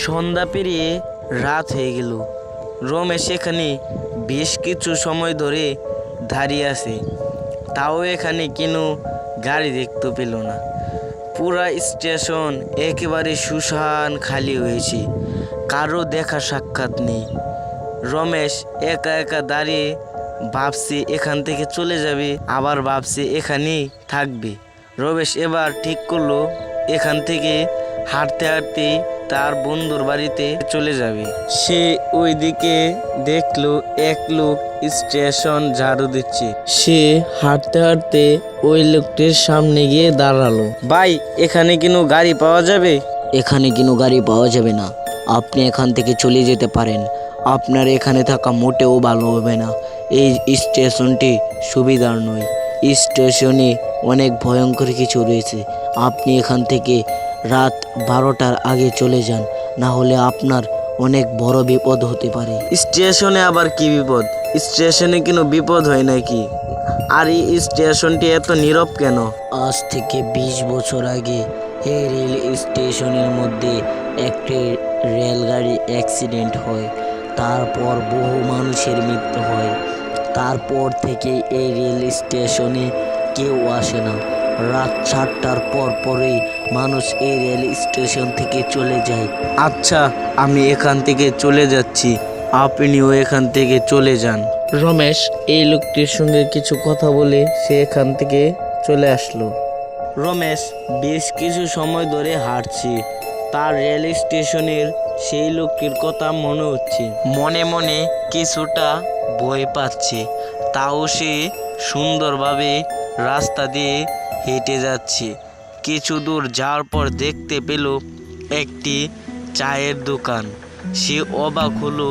সন্ধ্যা পেরিয়ে রাত হয়ে গেল। রমেশ এখানে বেশ কিছু সময় ধরে দাঁড়িয়ে আছে, তাও এখানে কোনো গাড়ি দেখতে পেল না। পুরা স্টেশন একেবারে শুনশান খালি হয়েছে, কারো দেখা সাক্ষাৎ নেই। রমেশ একা একা দাঁড়িয়ে ভাবছে এখান থেকে চলে যাবে, আবার ভাবছে এখানেই থাকবে। রমেশ এবার ঠিক করলো এখান থেকে হাঁটতে হাঁটতে তার বন্ধুর বাড়িতে চলে যাবে। সে ওইদিকে দেখলো এক লোক স্টেশন ঝাড়ু দিচ্ছে। সে হাঁটতে হাঁটতে ওই লোকটির সামনে গিয়ে দাঁড়ালো। ভাই, এখানে কোনো গাড়ি পাওয়া যাবে? এখানে কোনো গাড়ি পাওয়া যাবে না, আপনি এখান থেকে চলে যেতে পারেন। আপনার এখানে থাকা মোটেও ভালো হবে না। এই স্টেশনটি সুবিধার নয়, স্টেশনে অনেক ভয়ঙ্কর কিছু রয়েছে। আপনি এখান থেকে রাত 12টার আগে চলে যান, না হলে আপনার অনেক বড় বিপদ হতে পারে। স্টেশনে আবার কি বিপদ? স্টেশনে কোনো বিপদ হয় নাকি? আর এই স্টেশনটি এত নীরব কেন? আজ থেকে 20 বছর আগে এই রেল স্টেশনের মধ্যে একটি রেলগাড়ি অ্যাক্সিডেন্ট হয়, তারপর বহু মানুষের মৃত্যু হয়। তারপর থেকে এই রেল স্টেশনে কেউ আসে না। রাত 7টার পরেই মানুষ এই রেল স্টেশন থেকে চলে যায়। আচ্ছা, আমি এখান থেকে চলে যাচ্ছি, আপনিও এখান থেকে চলে যান। রমেশ এই লোকটির সঙ্গে কিছু কথা বলে সে এখান থেকে চলে আসলো। রমেশ বেশ কিছু সময় ধরে হাঁটছে, তার রেল স্টেশনের সেই লোকটির কথা মনে হচ্ছে। মনে মনে কিছুটা ভয় পাচ্ছে, তাও সে সুন্দরভাবে রাস্তা দিয়ে হেঁটে যাচ্ছে। কিছু দূর যাওয়ার পর দেখতে পেল একটি চায়ের দোকান। সে অবাক হলো,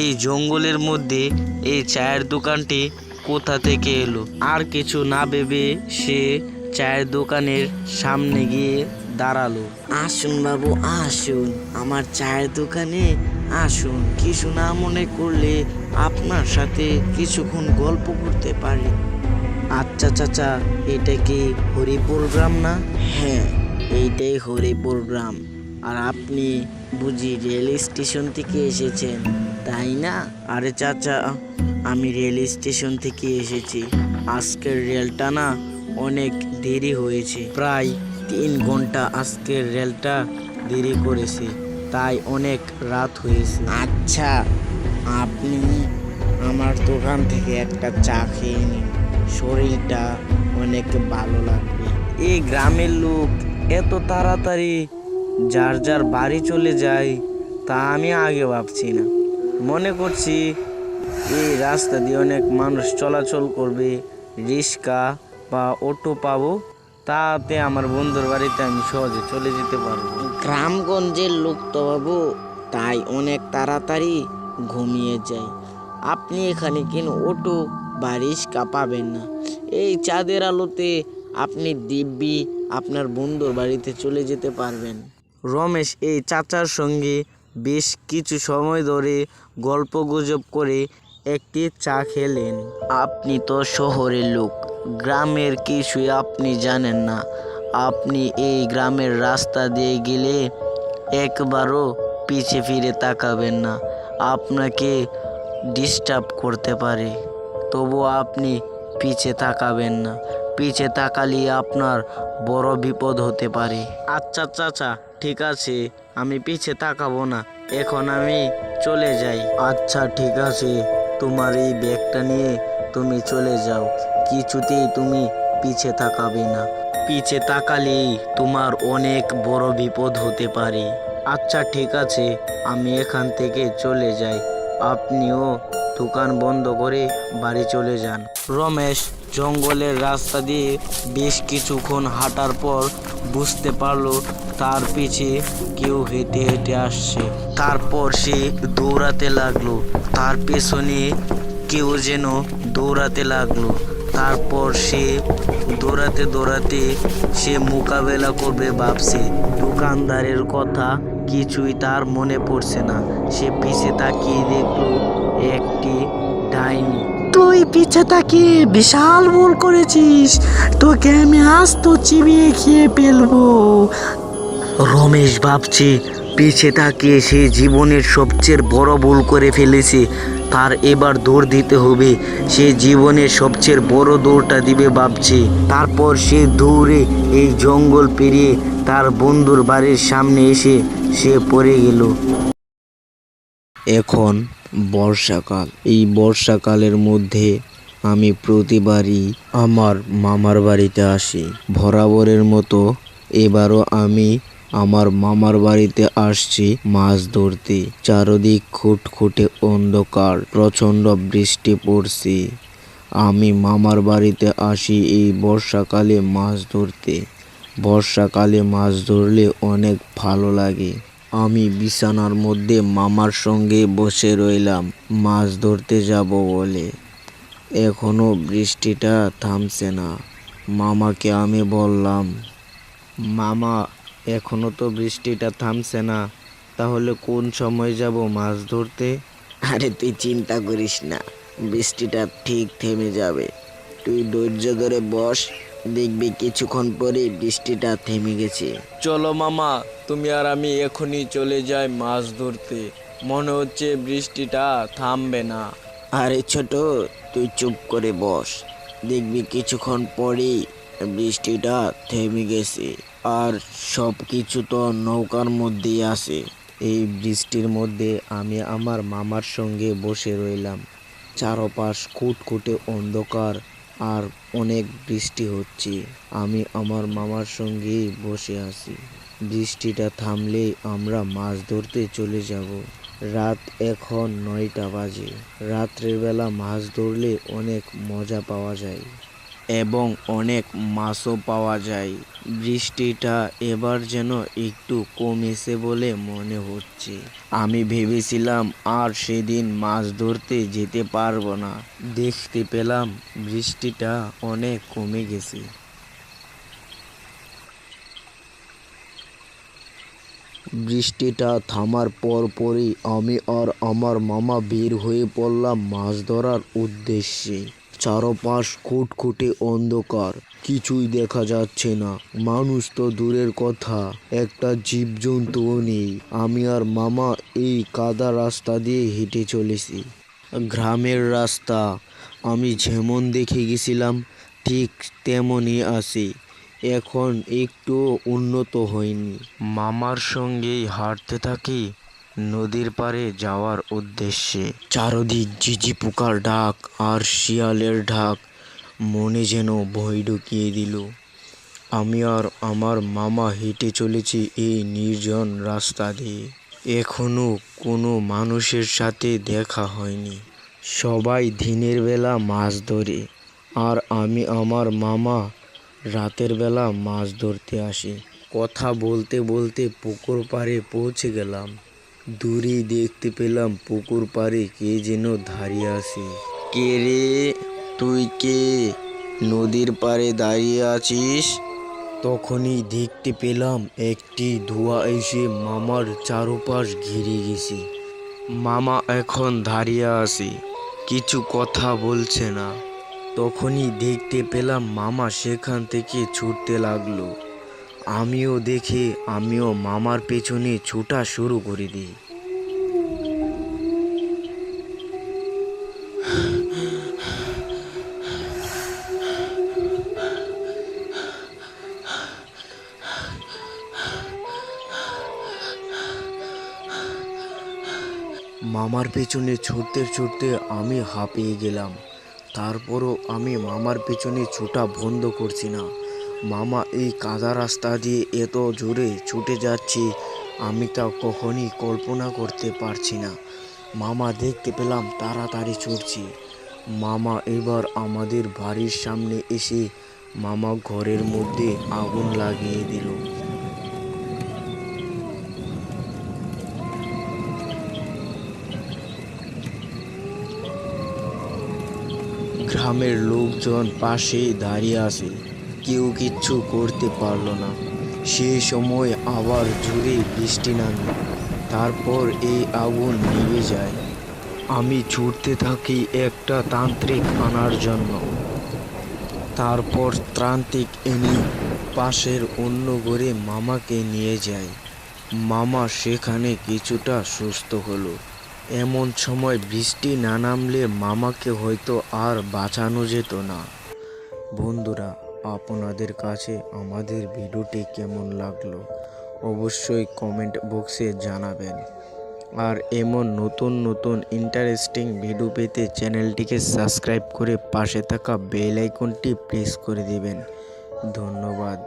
এই জঙ্গলের মধ্যে এই চায়ের দোকানটি কোথা থেকে এলো। আর কিছু না ভেবে সে চায়ের দোকানের সামনে গিয়ে দাঁড়ালো। আসুন বাবু, আসুন আমার চায়ের দোকানে আসুন। কিছু না মনে করলে আপনার সাথে কিছুক্ষণ গল্প করতে পারি। আচ্ছা চাচা, এটা কি হরিপুর গ্রাম না? হ্যাঁ, এইটাই হরিপুর গ্রাম। আর আপনি বুঝি রেল স্টেশন থেকে এসেছেন, তাই না? আরে চাচা, আমি রেল স্টেশন থেকে এসেছি। আজকের রেলটা না অনেক দেরি হয়েছে, প্রায় 3 ঘন্টা আজকের রেলটা দেরি করেছে, তাই অনেক রাত হয়েছে। আচ্ছা, আপনি আমার দোকান থেকে একটা চা খেয়ে নিন, শরীরটা অনেক ভালো লাগবে। এই গ্রামের লোক এত তাড়াতাড়ি যার যার বাড়ি চলে যায় তা আমি আগে ভাবছি না। মনে করছি এই রাস্তা দিয়ে অনেক মানুষ চলাচল করবে, রিক্সা বা অটো পাবো, তাতে আমার বন্ধুর বাড়িতে আমি সহজে চলে যেতে পারবো। গ্রামগঞ্জের লোক তো বাবু, তাই অনেক তাড়াতাড়ি ঘুমিয়ে যায়। আপনি এখানে কেন অটো বা রিক্সা পাবেন না। এই চাঁদের আলোতে আপনি দিব্যি আপনার বন্ধুর বাড়িতে চলে যেতে পারবেন। রমেশ এই চাচার সঙ্গে বেশ কিছু সময় ধরে গল্প গুজব করে একটি চা খেলেন। আপনি তো শহরের লোক, গ্রামের কিছুই আপনি জানেন না। আপনি এই গ্রামের রাস্তা দিয়ে গেলে একবারও পিছে ফিরে তাকাবেন না, আপনাকে ডিস্টার্ব করতে পারে। তবু আপনি পিছে তাকাবেন না, পিছে তাকালে আপনার বড় বিপদ হতে পারে। আচ্ছা চাচা, ঠিক আছে, আমি পিছে তাকাবো না, এখন আমি চলে যাই। আচ্ছা ঠিক আছে, তোমার এই ব্যাগটা নিয়ে তুমি চলে যাও, কিছুতেই তুমি পিছে তাকাবে না। পিছে তাকালেই তোমার অনেক বড় বিপদ হতে পারে। আচ্ছা ঠিক আছে, আমি এখান থেকে চলে যাই, আপনিও দোকান বন্ধ করে বাড়ি চলে যান। রমেশ জঙ্গলের রাস্তা দিয়ে বেশ কিছুক্ষণ হাঁটার পর বুঝতে পারলো তার পিছে কেউ হেঁটে হেঁটে আসছে। তারপর সে দৌড়াতে লাগলো, তার পেছনে কেউ যেন দৌড়াতে লাগলো। তারপর সে দৌড়াতে দৌড়াতে সে মোকাবেলা করবে ভাবছে। দোকানদারের কথা কিছুই তার মনে পড়ছে না। সে পিছে তাকিয়ে দেখলো একটি ডাইনি। তুই পিছে তাকিয়ে বিশাল ভুল করেছিস, তোকে আমি আজ তো চিবিয়ে খেয়ে ফেলবো। রমেশ ভাবছে পিছে তাকিয়ে সে জীবনের সবচেয়ে বড় ভুল করে ফেলেছে। তার এবার দৌড় দিতে হবে। সে জীবনের সবচেয়ে বড় দৌড়টা দিবে ভাবছে। তারপর সে দৌড়ে এই জঙ্গল পেরিয়ে তার বন্ধুর বাড়ির সামনে এসে সে পড়ে গেল। এখন বর্ষাকাল। এই বর্ষাকালের মধ্যে আমি প্রতিবারই আমার মামার বাড়িতে আসি। বরাবরের মতো এবারও আমি আমার মামার বাড়িতে আসছি মাছ ধরতে। চারদিক খুটখুটে অন্ধকার, প্রচণ্ড বৃষ্টি পড়ছে। আমি মামার বাড়িতে আসি এই বর্ষাকালে মাছ ধরতে। বর্ষাকালে মাছ ধরলে অনেক ভালো লাগে। আমি বিছানার মধ্যে মামার সঙ্গে বসে রইলাম মাছ ধরতে যাব বলে। এখনো বৃষ্টিটা থামছে না। মামাকে আমি বললাম, মামা এখনো তো বৃষ্টিটা থামছে না, তাহলে কোন সময় যাব মাছ ধরতে? আরে তুই চিন্তা করিস না, বৃষ্টিটা ঠিক থেমে যাবে। তুই ধৈর্য ধরে বস, দেখবি কিছুক্ষণ পরে বৃষ্টিটা থেমে গেছে। চলো মামা, তুমি আর আমি এখনই চলে যাই মাছ ধরতে। মনে হচ্ছে বৃষ্টিটা থামবে না। আরে ছোট, তুই চুপ করে বস, দেখবি কিছুক্ষণ পরেই বৃষ্টিটা থেমে গেছে। আর সব কিছু তো নৌকার মধ্যেই আছে। এই বৃষ্টির মধ্যে আমি আমার মামার সঙ্গে বসে রইলাম। চারপাশ খুটখুটে অন্ধকার আর অনেক বৃষ্টি হচ্ছে। আমি আমার মামার সঙ্গেই বসে আছি। বৃষ্টিটা থামলে আমরা মাছ ধরতে চলে যাব। রাত এখন 9টা বাজে। রাত্রের বেলা মাছ ধরলে অনেক মজা পাওয়া যায় এবং অনেক মাছও পাওয়া যায়। বৃষ্টিটা এবার যেন একটু কমেছে বলে মনে হচ্ছে। আমি ভেবেছিলাম আর সেদিন মাছ ধরতে যেতে পারবো না। দেখতে পেলাম বৃষ্টিটা অনেক কমে গেছে। বৃষ্টিটা থামার পরই আমি আর আমার মামা বের হয়ে পড়লাম মাছ ধরার উদ্দেশ্যে। চারপাশ খুটখুটে অন্ধকার, কিছুই দেখা যাচ্ছে না। মানুষ তো দূরের কথা, একটা জীবজন্তুও নেই। আমি আর মামা এই কাদা রাস্তা দিয়ে হেঁটে চলেছি। গ্রামের রাস্তা আমি যেমন দেখে গেছিলাম ঠিক তেমনই আছে। এখন একটু উন্নত হয়নি। মামার সঙ্গেই হাঁটতে থাকি নদীর পাড়ে যাওয়ার উদ্দেশ্যে। চারদিক ঝিঝি পোকার ডাক আর শিয়ালের ঢাক মনে যেন ভয় ঢুকিয়ে দিল। আমি আর আমার মামা হেঁটে চলেছি এই নির্জন রাস্তা দিয়ে। এখনো কোনো মানুষের সাথে দেখা হয়নি। সবাই দিনের বেলা মাছ ধরে আর আমি আমার মামা রাতের বেলা মাছ ধরতে আসি। কথা বলতে বলতে পুকুর পাড়ে পৌঁছে গেলাম। দূরেই দেখতে পেলাম পুকুর পাড়ে কে যেন দাঁড়িয়ে আছে। কে রে, তুই কে? নদীর পাড়ে দাঁড়িয়ে আছিস? তখনই দেখতে পেলাম একটি ধোঁয়া এসে মামার চারপাশ ঘিরে গেছে। মামা এখন দাঁড়িয়ে আছে, কিছু কথা বলছে না। তখনই দেখতে পেলাম মামা সেখান থেকে ছুটতে লাগলো। আমিও মামার পেছনে ছোটা শুরু করে দিই। মামার পেছনে ছুটতে ছুটতে আমি হাঁপিয়ে গেলাম। তারপরও আমি মামার পেছনে ছোটা বন্ধ করছি না। মামা এই কাদা রাস্তা দিয়ে এত জোরে ছুটে যাচ্ছে, আমি তা কখনই কল্পনা করতে পারছি না। মামা দেখতে পেলাম তাড়াতাড়ি ছুটছি। মামা এবার আমাদের বাড়ির সামনে এসে মামা ঘরের মধ্যে আগুন লাগিয়ে দিল। গ্রামের লোকজন পাশে দাঁড়িয়ে আছে, কেউ কিচ্ছু করতে পারলো না। সেই সময় আবার জোরে বৃষ্টি নামে, তারপর এই আগুন নিভে যায়। আমি ছুটতে থাকি একটা তান্ত্রিক আনার জন্য। তারপর তান্ত্রিক এনে পাশের অন্য ঘরে মামাকে নিয়ে যায়। মামা সেখানে কিছুটা সুস্থ হলো। এমন সময় বৃষ্টি না নামলে মামাকে হয়তো আর বাঁচানো যেত না। বন্ধুরা, আপনাদের কাছে আমাদের ভিডিওটি কেমন লাগলো অবশ্যই কমেন্ট বক্সে জানাবেন। আর এমন নতুন নতুন ইন্টারেস্টিং ভিডিও পেতে চ্যানেলটিকে সাবস্ক্রাইব করে পাশে থাকা বেল আইকনটি প্রেস করে দিবেন। ধন্যবাদ।